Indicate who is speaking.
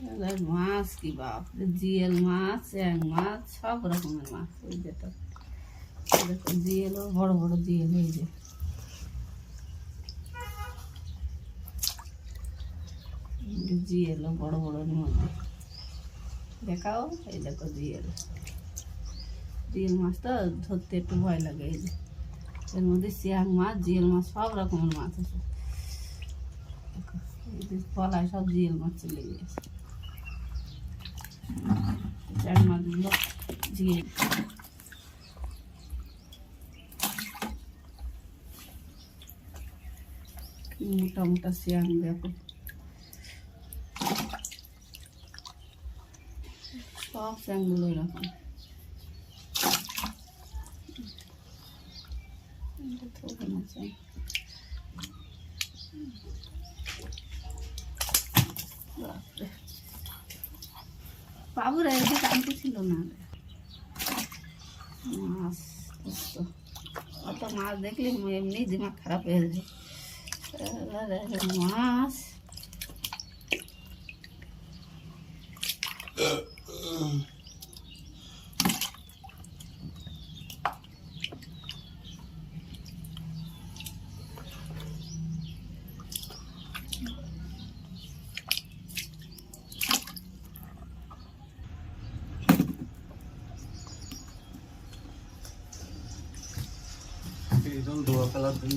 Speaker 1: মাছ কি বাপ, জিয়েল মাছ, চ্যাং মাছ, সব রকমের মাছ। ওই যেটা জিয়েলও বড় বড় জিয়েল, এই যে জিয়েলও বড় বড়োর মধ্যে দেখাও। এই দেখো জিয়েল, জিয়েল মাছটা ধরতে একটু ভয় লাগে। এই যে এর মধ্যে চ্যাং মাছ, জিয়েল মাছ, সব রকমের মাছ আছে। এই যে তলায় সব জিয়েল মাছ চলে গেছে। চ্যাং মাছগুলো জিয়েল। মোটা মোটা চ্যাং দেখো, সব চ্যাংগুলো এরকম। বাবুরা এদিকে আনতে ছিল না মাছ। অত মাছ দেখলে এমনি দিমাগ খারাপ হয়ে যায়। মাছ
Speaker 2: এই জন দোয়া খেলার দিন